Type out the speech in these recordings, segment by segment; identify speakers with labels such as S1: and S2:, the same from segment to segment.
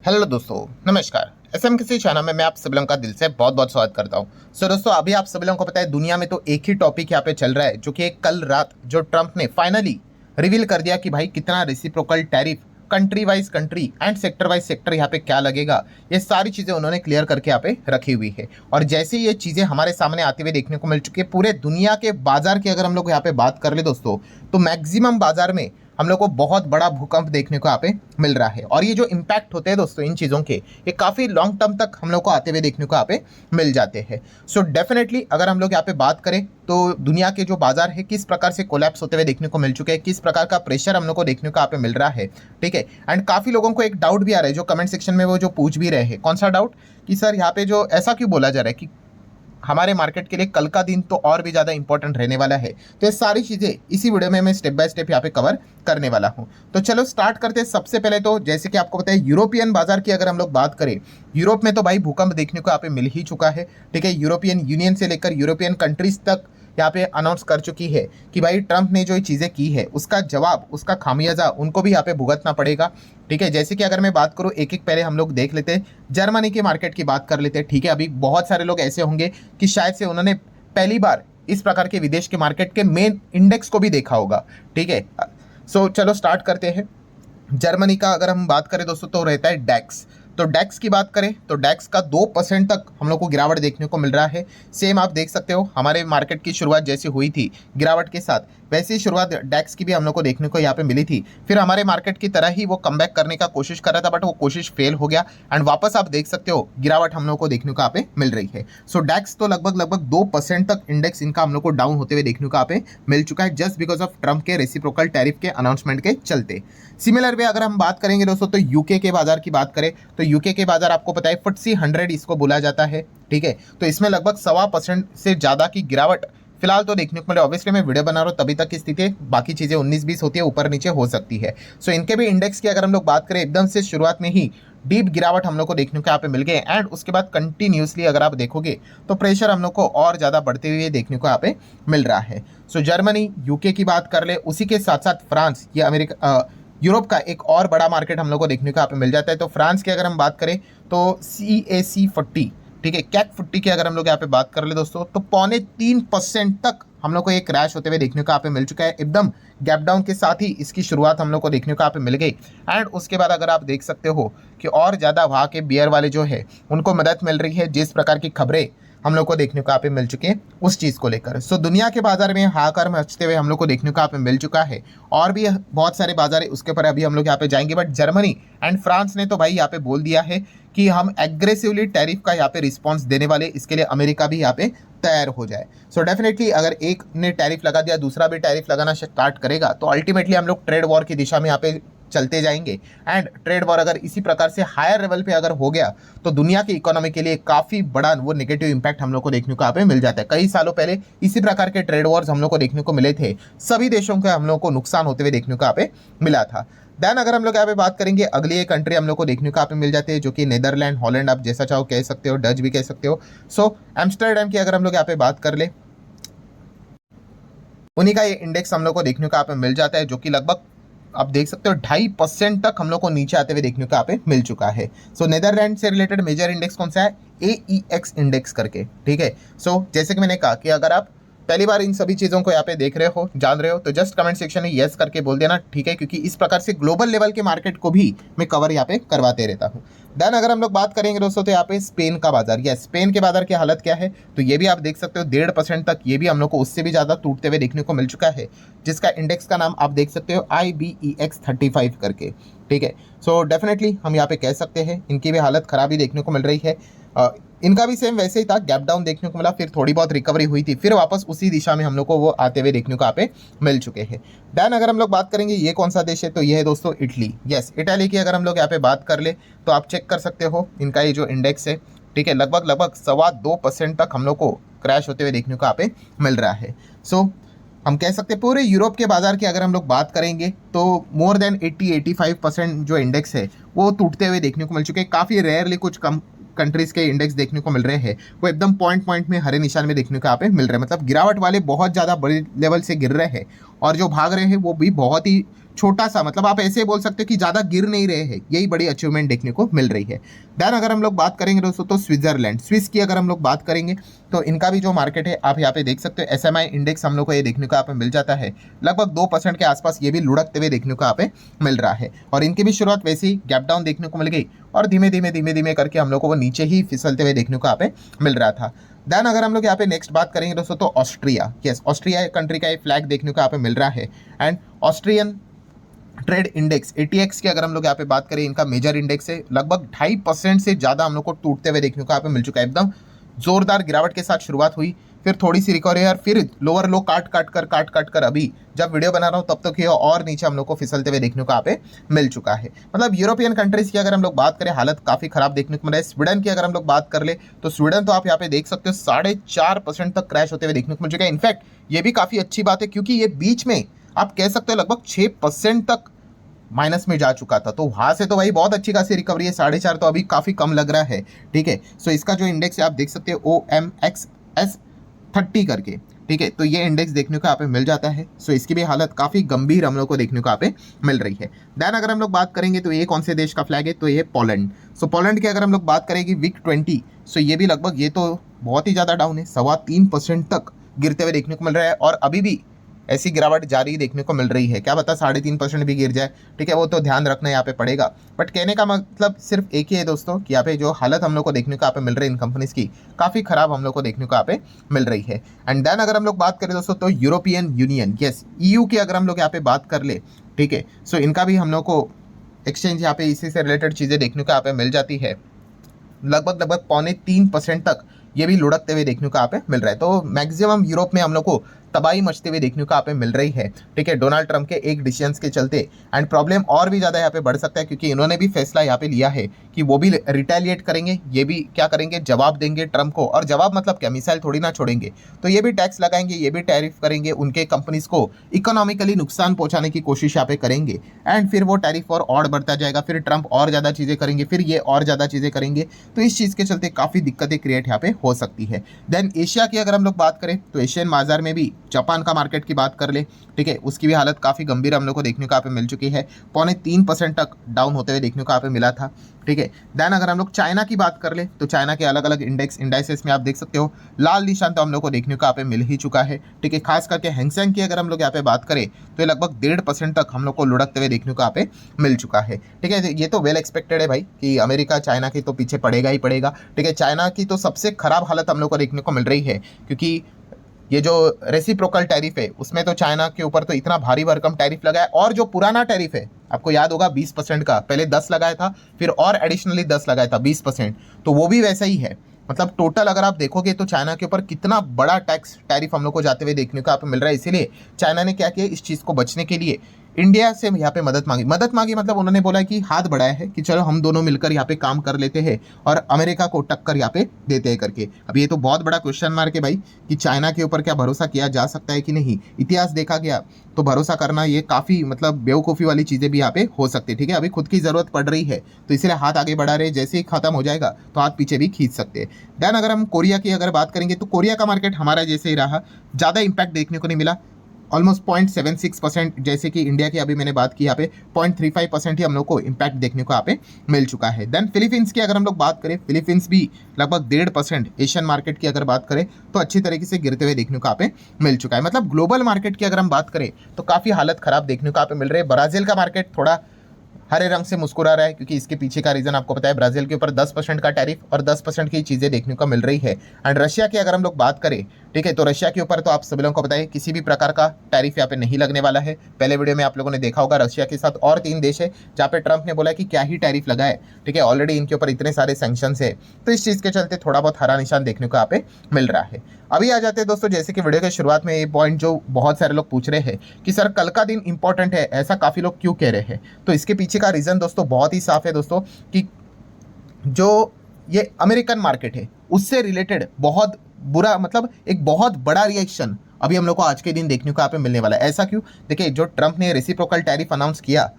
S1: Hello दोस्तों, नमस्कार। SM किसी चैनल में मैं आप सभी लोगों का दिल से बहुत बहुत स्वागत करता हूं। दोस्तों, अभी आप सभी लोगों को पता है दुनिया में तो एक ही टॉपिक यहाँ पे चल रहा है, जो कि कल रात जो ट्रंप ने फाइनली रिवील कर दिया कि भाई कितना reciprocal tariff country wise country and sector wise sector यहाँ पे क्या लगेगा। ये सारी चीज़ें उन्होंने क्लियर करके यहाँ पे रखी हुई है। और जैसे ये चीज़ें हमारे सामने आते हुए देखने को मिल चुकी है, पूरे दुनिया के बाजार की अगर हम लोग यहाँ पे बात कर ले दोस्तों, तो मैक्सिमम बाजार में हम लोग को बहुत बड़ा भूकंप देखने को यहाँ पे मिल रहा है। और ये जो इम्पैक्ट होते हैं दोस्तों इन चीज़ों के, ये काफ़ी लॉन्ग टर्म तक हम लोग को आते हुए देखने को यहाँ पे मिल जाते हैं। डेफिनेटली अगर हम लोग यहाँ पे बात करें तो दुनिया के जो बाजार है किस प्रकार से कोलैप्स होते हुए देखने को मिल चुके हैं, किस प्रकार का प्रेशर हम लोग को देखने को यहाँ पे मिल रहा है। ठीक है। एंड काफ़ी लोगों को एक डाउट भी आ रहा है जो कमेंट सेक्शन में वो जो पूछ भी रहे हैं। कौन सा डाउट? कि सर यहाँ पे जो ऐसा क्यों बोला जा रहा है कि हमारे मार्केट के लिए कल का दिन तो और भी ज़्यादा इंपॉर्टेंट रहने वाला है। तो ये सारी चीज़ें इसी वीडियो में मैं स्टेप बाय स्टेप यहाँ पे कवर करने वाला हूँ। तो चलो स्टार्ट करते हैं। सबसे पहले तो जैसे कि आपको पता है यूरोपियन बाजार की अगर हम लोग बात करें, यूरोप में तो भाई भूकंप देखने को यहाँ पे मिल ही चुका है। ठीक है। यूरोपियन यूनियन से लेकर यूरोपियन कंट्रीज तक यहाँ पे अनाउंस कर चुकी है कि भाई ट्रंप ने जो चीज़ें की है उसका जवाब, उसका खामियाजा उनको भी यहाँ पे भुगतना पड़ेगा। ठीक है। जैसे कि अगर मैं बात करूँ एक एक पहले हम लोग देख लेते हैं, जर्मनी के मार्केट की बात कर लेते हैं। ठीक है। अभी बहुत सारे लोग ऐसे होंगे कि शायद से उन्होंने पहली बार इस प्रकार के विदेश के मार्केट के मेन इंडेक्स को भी देखा होगा। ठीक है। चलो स्टार्ट करते हैं। जर्मनी का अगर हम बात करें दोस्तों तो रहता है डैक्स। तो डैक्स की बात करें तो डैक्स का 2% तक हम लोग को गिरावट देखने को मिल रहा है। सेम आप देख सकते हो हमारे मार्केट की शुरुआत जैसी हुई थी गिरावट के साथ, वैसी शुरुआत डैक्स की भी हम लोग को देखने को यहाँ पे मिली थी। फिर हमारे मार्केट की तरह ही वो कमबैक करने का कोशिश कर रहा था, बट वो कोशिश फेल हो गया एंड वापस आप देख सकते हो गिरावट हम लोग को देखने को यहाँ पे मिल रही है। डैक्स तो लगभग लगभग 2% तक इंडेक्स इनका हम लोग को डाउन होते हुए देखने को यहाँ पे मिल चुका है, जस्ट बिकॉज ऑफ ट्रंप के रेसिप्रोकल टैरिफ के अनाउंसमेंट के चलते। सिमिलर वे अगर हम बात करेंगे दोस्तों तो यूके के बाजार की बात करें तो यूके के बाजार आपको पता है FTSE 100 इसको बोला जाता है। ठीक है। तो इसमें लगभग 1.25% से ज़्यादा की गिरावट फिलहाल तो देखने को मिले। ऑब्वियसली मैं वीडियो बना रहा हूँ तभी तक की स्थिति है, बाकी चीज़ें 19-20 होती है, ऊपर नीचे हो सकती है। इनके भी इंडेक्स की अगर हम लोग बात करें एकदम से शुरुआत में ही डीप गिरावट हम लोग को देखने को यहाँ पे मिल गए एंड उसके बाद कंटिन्यूसली अगर आप देखोगे तो प्रेशर हम लोग को और ज़्यादा बढ़ते हुए देखने को यहाँ पे मिल रहा है। जर्मनी, यूके की बात कर ले, उसी के साथ साथ फ्रांस, ये अमेरिका यूरोप का एक और बड़ा मार्केट हम लोग को देखने को यहाँ पे मिल जाता है। तो फ्रांस की अगर हम बात करें तो CAC 40, ठीक है, कैक 40 की अगर हम लोग यहाँ पे बात कर ले दोस्तों तो 0.3% तक हम लोग को एक क्रैश होते हुए देखने को यहाँ पे मिल चुका है। एकदम गैप डाउन के साथ ही इसकी शुरुआत हम लोग को देखने को यहाँ पे मिल गई एंड उसके बाद अगर आप देख सकते हो कि और ज़्यादा वहाँ के बियर वाले जो है उनको मदद मिल रही है, जिस प्रकार की खबरें हम लोग को देखने को यहाँ पे मिल चुकी है उस चीज़ को लेकर। दुनिया के बाजार में हाहाकार मचते हुए हम लोग को देखने को यहाँ पे मिल चुका है। और भी बहुत सारे बाजार है, उसके ऊपर अभी हम लोग यहाँ पे जाएंगे। बट जर्मनी एंड फ्रांस ने तो भाई यहाँ पे बोल दिया है कि हम एग्रेसिवली टैरिफ का यहाँ पे रिस्पॉन्स देने वाले, इसके लिए अमेरिका भी यहाँ पे तैयार हो जाए। डेफिनेटली अगर एक ने टैरिफ लगा दिया दूसरा भी टैरिफ लगाना स्टार्ट करेगा तो अल्टीमेटली हम लोग ट्रेड वॉर की दिशा में यहाँ पे चलते जाएंगे। एंड ट्रेड वॉर अगर इसी प्रकार से हायर लेवल पे अगर हो गया तो दुनिया की इकोनॉमी के लिए काफ़ी बड़ा वो नेगेटिव इंपैक्ट हम लोग को देखने को यहाँ पे मिल जाता है। कई सालों पहले इसी प्रकार के ट्रेड वॉर्स हम लोग को देखने को मिले थे, सभी देशों के हम लोग को नुकसान होते हुए देखने को यहाँ पे मिला था। देन अगर हम लोग यहाँ पे बात करेंगे अगली एक कंट्री हम लोग को देखने को यहाँ पे मिल जाती है जो कि नीदरलैंड, हॉलैंड, आप जैसा चाहो कह सकते हो, डच भी कह सकते हो। एम्स्टर्डम की अगर हम लोग यहाँ पे बात कर ले, उन्हीं का ये इंडेक्स हम लोग को देखने को यहाँ पे मिल जाता है, जो कि लगभग आप देख सकते हो 2.5% तक हम लोग को नीचे आते हुए देखने को यहाँ पे मिल चुका है। नीदरलैंड से रिलेटेड मेजर इंडेक्स कौन सा है? AEX इंडेक्स करके। ठीक है। जैसे कि मैंने कहा कि अगर आप पहली बार इन सभी चीज़ों को यहाँ पे देख रहे हो, जान रहे हो, तो जस्ट कमेंट सेक्शन में यस करके बोल देना। ठीक है। क्योंकि इस प्रकार से ग्लोबल लेवल के मार्केट को भी मैं कवर यहाँ पे करवाते रहता हूँ। देन अगर हम लोग बात करेंगे दोस्तों तो यहाँ पे स्पेन का बाजार, या स्पेन के बाजार की हालत क्या है, तो ये भी आप देख सकते हो 1.5% तक ये भी हम लोग को उससे भी ज़्यादा टूटते हुए देखने को मिल चुका है, जिसका इंडेक्स का नाम आप देख सकते हो IBEX 35 करके। ठीक है। डेफिनेटली हम यहाँ पे कह सकते हैं इनकी भी हालत खराब ही देखने को मिल रही है। इनका भी सेम वैसे ही था, गैप डाउन देखने को मिला, फिर थोड़ी बहुत रिकवरी हुई थी, फिर वापस उसी दिशा में हम लोग को वो आते हुए देखने को यहाँ पे मिल चुके हैं। देन अगर हम लोग बात करेंगे ये कौन सा देश है, तो ये है दोस्तों इटली। यस, इटली की अगर हम लोग यहाँ पे बात कर ले तो आप चेक कर सकते हो इनका ये जो इंडेक्स है, ठीक है, लगभग लगभग 2.25% तक हम लोग को क्रैश होते हुए देखने को यहाँ पे मिल रहा है। हम कह सकते हैं पूरे यूरोप के बाजार की अगर हम लोग बात करेंगे तो मोर देन 80-85% जो इंडेक्स है वो टूटते हुए देखने को मिल चुके हैं। काफ़ी रेयरली कुछ कम कंट्रीज के इंडेक्स देखने को मिल रहे हैं, वो एकदम पॉइंट में हरे निशान में देखने को यहाँ पे मिल रहे हैं। मतलब गिरावट वाले बहुत ज़्यादा बड़े लेवल से गिर रहे हैं और जो भाग रहे हैं वो भी बहुत ही छोटा सा, मतलब आप ऐसे बोल सकते हो कि ज़्यादा गिर नहीं रहे हैं, यही बड़ी अचीवमेंट देखने को मिल रही है। देन अगर हम लोग बात करेंगे दोस्तों तो स्विट्जरलैंड, स्विस की अगर हम लोग बात करेंगे तो इनका भी जो मार्केट है आप यहाँ पे देख सकते हो, SMI इंडेक्स हम लोग को ये देखने को यहाँ पे मिल जाता है, लगभग 2% के आसपास ये भी लुढ़कते हुए देखने को यहाँ पे मिल रहा है। और इनकी भी शुरुआत वैसे ही गैप डाउन देखने को मिल गई और धीमे धीमे करके हम लोग को वो नीचे ही फिसलते हुए देखने को यहाँ पे मिल रहा था। देन अगर हम लोग यहाँ पे नेक्स्ट बात करेंगे दोस्तों तो ऑस्ट्रिया, यस ऑस्ट्रिया कंट्री का एक फ्लैग देखने को यहाँ पे मिल रहा है। And Austrian trade index ATX की अगर हम लोग यहाँ पे बात करें, इनका मेजर इंडेक्स है, लगभग 2.5% से ज़्यादा हम लोग को टूटते हुए देखने को यहाँ पे मिल चुका है। एकदम जोरदार गिरावट के साथ शुरुआत हुई, फिर थोड़ी सी रिकवरी और फिर लोअर लो काट काट कर अभी जब वीडियो बना रहा हूँ तब तक ये और नीचे हम लोग को फिसलते हुए देखने को यहाँ पे मिल चुका है। मतलब यूरोपियन कंट्रीज की अगर हम लोग बात करें, हालत काफ़ी खराब देखने को मिला है। स्वीडन की अगर हम लोग बात कर ले तो स्वीडन तो आप यहाँ पे देख सकते हो 4.5% तक क्रैश होते हुए देखने को मिल चुका है। इनफैक्ट ये भी काफ़ी अच्छी बात है क्योंकि ये बीच में आप कह सकते हो लगभग 6% तक माइनस में जा चुका था, तो वहाँ से तो भाई बहुत अच्छी खासी रिकवरी है। 4.5 तो अभी काफ़ी कम लग रहा है, ठीक है। सो इसका जो इंडेक्स है आप देख सकते हो OMXS30 करके, ठीक है, तो ये इंडेक्स देखने को यहाँ पे मिल जाता है। सो इसकी भी हालत काफ़ी गंभीर हम लोग को देखने को यहाँ पे मिल रही है। देन अगर हम लोग बात करेंगे तो ये कौन से देश का फ्लैग है, तो ये पोलैंड। सो पोलैंड की अगर हम लोग बात करेंगे WIG20, सो ये भी लगभग, ये तो बहुत ही ज़्यादा डाउन है, 3.25% तक गिरते हुए देखने को मिल रहा है और अभी भी ऐसी गिरावट जारी देखने को मिल रही है। क्या पता 3.5% भी गिर जाए, ठीक है, वो तो ध्यान रखना यहाँ पे पड़ेगा। बट कहने का मतलब सिर्फ एक ही है दोस्तों कि यहाँ पे जो हालत हम लोग को देखने को यहाँ पे मिल रही है इन कंपनीज की, काफ़ी खराब हम लोग को देखने को यहाँ पे मिल रही है। एंड देन अगर हम लोग बात करें दोस्तों तो यूरोपियन यूनियन, यस EU की अगर हम लोग यहाँ पे बात कर ले, ठीक है, सो इनका भी हम लोग को एक्सचेंज यहाँ पे इसी से रिलेटेड चीज़ें देखने को यहाँ पे मिल जाती है। लगभग 3.25% तक ये भी लुढ़कते हुए देखने को यहाँ पे मिल रहा है। तो मैक्सिमम यूरोप में हम लोग को तबाही मचते हुए देखने को यहाँ पे मिल रही है, ठीक है, डोनाल्ड ट्रंप के एक डिसीजंस के चलते। एंड प्रॉब्लम और भी ज़्यादा यहाँ पे बढ़ सकता है क्योंकि इन्होंने भी फैसला यहाँ पे लिया है कि वो भी रिटेलिएट करेंगे, ये भी क्या करेंगे, जवाब देंगे ट्रंप को। और जवाब मतलब क्या, मिसाइल थोड़ी ना छोड़ेंगे, तो ये भी टैक्स लगाएंगे, ये भी टैरिफ करेंगे, उनके कंपनीज को इकोनॉमिकली नुकसान पहुंचाने की कोशिश यहाँ पे करेंगे। एंड फिर वो टैरिफ और बढ़ता जाएगा, फिर ट्रंप और ज़्यादा चीज़ें करेंगे, फिर ये और ज़्यादा चीज़ें करेंगे। तो इस चीज़ के चलते काफ़ी दिक्कतें क्रिएट यहाँ पे हो सकती है। देन एशिया की अगर हम लोग बात करें तो एशियन बाजार में भी जापान का मार्केट की बात कर ले, ठीक है, उसकी भी हालत काफ़ी गंभीर हम लोग को देखने को यहाँ पे मिल चुकी है। 3.25% तक डाउन होते हुए देखने को यहाँ पे मिला था, ठीक है। देन अगर हम लोग चाइना की बात कर ले तो चाइना के अलग अलग इंडाइसेस में आप देख सकते हो लाल निशान तो हम लोग को देखने को यहाँ पे मिल ही चुका है, ठीक है। खास करके हैंगसेंग की अगर हम लोग यहाँ पे बात करें तो ये लगभग 1.5% तक हम लोग को लुढ़कते हुए देखने को यहाँ पे मिल चुका है, ठीक है। ये तो वेल एक्सपेक्टेड है भाई कि अमेरिका चाइना की तो पीछे पड़ेगा ही पड़ेगा, ठीक है। चाइना की तो सबसे खराब हालत हम लोग को देखने को मिल रही है क्योंकि ये जो रेसिप्रोकल टैरिफ है उसमें तो चाइना के ऊपर तो इतना भारी भरकम टैरिफ लगा है। और जो पुराना टैरिफ है आपको याद होगा 20% का, पहले 10 लगाया था, फिर और एडिशनली 10 लगाया था 20%, तो वो भी वैसा ही है। मतलब टोटल अगर आप देखोगे तो चाइना के ऊपर कितना बड़ा टैक्स टैरिफ हम लोग को जाते हुए देखने को यहाँ पे मिल रहा है। इसीलिए चाइना ने क्या किया, इस चीज़ को बचने के लिए इंडिया से यहाँ पे मदद मांगी मतलब उन्होंने बोला कि हाथ बढ़ाया है कि चलो हम दोनों मिलकर यहाँ पे काम कर लेते हैं और अमेरिका को टक्कर यहाँ पे देते हैं करके। अब ये तो बहुत बड़ा क्वेश्चन मार्क है भाई कि चाइना के ऊपर क्या भरोसा किया जा सकता है कि नहीं। इतिहास देखा गया तो भरोसा करना ये काफ़ी मतलब बेवकूफ़ी वाली चीज़ें भी यहाँ पे हो सकती है, ठीक है। अभी खुद की ज़रूरत पड़ रही है तो इसलिए हाथ आगे बढ़ा रहे, जैसे ही खत्म हो जाएगा तो हाथ पीछे भी खींच सकते हैं। देन अगर हम कोरिया की अगर बात करेंगे तो कोरिया का मार्केट हमारा जैसे ही रहा, ज़्यादा इंपैक्ट देखने को नहीं मिला। ऑलमोस्ट 0.76%, जैसे कि इंडिया की अभी मैंने बात की यहाँ पे 0.35% ही हम लोग को इम्पैक्ट देखने को यहाँ पे मिल चुका है। देन फिलीपींस की अगर हम लोग बात करें, फिलीपींस भी लगभग 1.5%, एशियन मार्केट की अगर बात करें तो अच्छी तरीके से गिरते हुए देखने को यहाँ पे मिल चुका है। मतलब ग्लोबल मार्केट की अगर हम बात करें तो काफ़ी हालत खराब देखने को यहाँ पे मिल रही है। ब्राज़ील का मार्केट थोड़ा हरे रंग से मुस्कुरा रहा है क्योंकि इसके पीछे का रीजन आपको पता है, ब्राजील के ऊपर 10% का टैरिफ और 10% की चीज़ें देखने को मिल रही है। एंड रशिया की अगर हम लोग बात करें, ठीक है, तो रशिया के ऊपर तो आप सभी लोगों को पता है किसी भी प्रकार का टैरिफ यहाँ पे नहीं लगने वाला है। पहले वीडियो में आप लोगों ने देखा होगा रशिया के साथ और 3 देश है जहाँ पे ट्रंप ने बोला कि क्या ही टैरिफ लगाए, ठीक है, ऑलरेडी इनके ऊपर इतने सारे सैंक्शंस है। तो इस चीज़ के चलते थोड़ा बहुत हरा निशान देखने को यहाँ पे मिल रहा है। अभी आ जाते हैं दोस्तों, जैसे कि वीडियो के शुरुआत में ये पॉइंट जो बहुत सारे लोग पूछ रहे हैं कि सर कल का दिन इंपॉर्टेंट है, ऐसा काफ़ी लोग क्यों कह रहे हैं। तो इसके पीछे का रीज़न दोस्तों बहुत ही साफ है दोस्तों कि जो ये अमेरिकन मार्केट है उससे रिलेटेड बहुत बुरा, मतलब एक बहुत बड़ा रिएक्शन अभी हम लोग को आज के दिन देखने को यहाँ पे मिलने वाला है। ऐसा क्यों, देखिए जो ट्रंप ने रेसिप्रोकल टैरिफ अनाउंस किया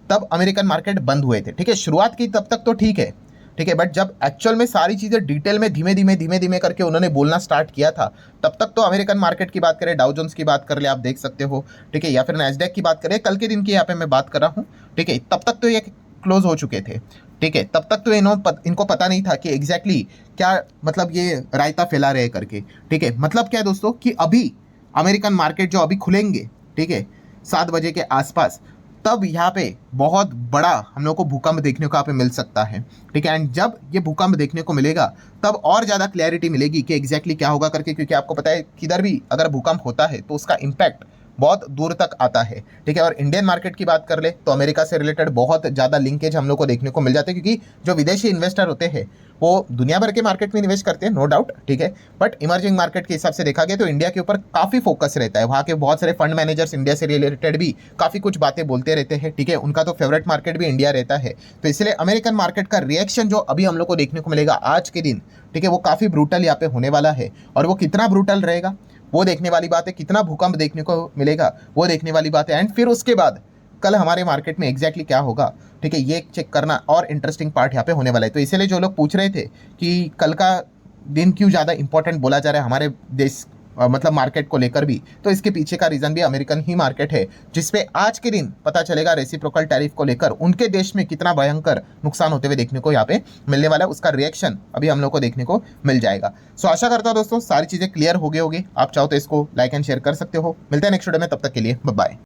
S1: तब अमेरिकन मार्केट बंद हुए थे, ठीक है, शुरुआत की तब तक तो ठीक है, ठीक है। बट जब एक्चुअल में सारी चीज़ें डिटेल में धीमे धीमे करके उन्होंने बोलना स्टार्ट किया था, तब तक तो अमेरिकन मार्केट की बात करें, डाउ जोन्स की बात कर ले, आप देख सकते हो, ठीक है, या फिर नैस्डैक की बात करें, कल के दिन की यहाँ पे मैं बात कर रहा हूँ, ठीक है, तब तक तो ये क्लोज हो चुके थे, ठीक है। तब तक तो इनको पता नहीं था कि एग्जैक्टली क्या मतलब ये रायता फैला रहे करके, ठीक है। मतलब क्या है दोस्तों कि अभी अमेरिकन मार्केट जो अभी खुलेंगे, ठीक है, 7 बजे के आसपास, तब यहाँ पे बहुत बड़ा हम लोग को भूकंप देखने को यहाँ पे मिल सकता है, ठीक है। एंड जब ये भूकंप देखने को मिलेगा तब और ज़्यादा क्लैरिटी मिलेगी कि एग्जैक्टली क्या होगा करके, क्योंकि आपको पता है किधर भी अगर भूकंप होता है तो उसका इम्पैक्ट बहुत दूर तक आता है, ठीक है। और इंडियन मार्केट की बात कर ले तो अमेरिका से रिलेटेड बहुत ज़्यादा लिंकेज हम लोग को देखने को मिल जाते हैं, क्योंकि जो विदेशी इन्वेस्टर होते हैं वो दुनिया भर के मार्केट में इन्वेस्ट करते हैं, नो डाउट, ठीक है। बट इमर्जिंग मार्केट के हिसाब से देखा गया तो इंडिया के ऊपर काफ़ी फोकस रहता है। वहाँ के बहुत सारे फंड मैनेजर्स इंडिया से रिलेटेड भी काफ़ी कुछ बातें बोलते रहते हैं, ठीक है। उनका तो फेवरेट मार्केट भी इंडिया रहता है, तो इसलिए अमेरिकन मार्केट का रिएक्शन जो अभी हम लोग को देखने को मिलेगा आज के दिन, ठीक है, वो काफ़ी ब्रूटल यहाँ पे होने वाला है। और वो कितना ब्रूटल रहेगा वो देखने वाली बात है, कितना भूकंप देखने को मिलेगा वो देखने वाली बात है। एंड फिर उसके बाद कल हमारे मार्केट में एग्जैक्टली क्या होगा, ठीक है, ये चेक करना और इंटरेस्टिंग पार्ट यहाँ पे होने वाला है। तो इसीलिए जो लोग पूछ रहे थे कि कल का दिन क्यों ज़्यादा इंपॉर्टेंट बोला जा रहा है हमारे देश मतलब मार्केट को लेकर भी, तो इसके पीछे का रीज़न भी अमेरिकन ही मार्केट है, जिसपे आज के दिन पता चलेगा रेसिप्रोकल टैरिफ को लेकर उनके देश में कितना भयंकर नुकसान होते हुए देखने को यहाँ पे मिलने वाला है। उसका रिएक्शन अभी हम लोग को देखने को मिल जाएगा। सो आशा करता हूँ दोस्तों सारी चीज़ें क्लियर हो गई होगी। आप चाहो तो इसको लाइक एंड शेयर कर सकते हो। मिलते हैं नेक्स्ट वीडियो में, तब तक के लिए बाय बाय।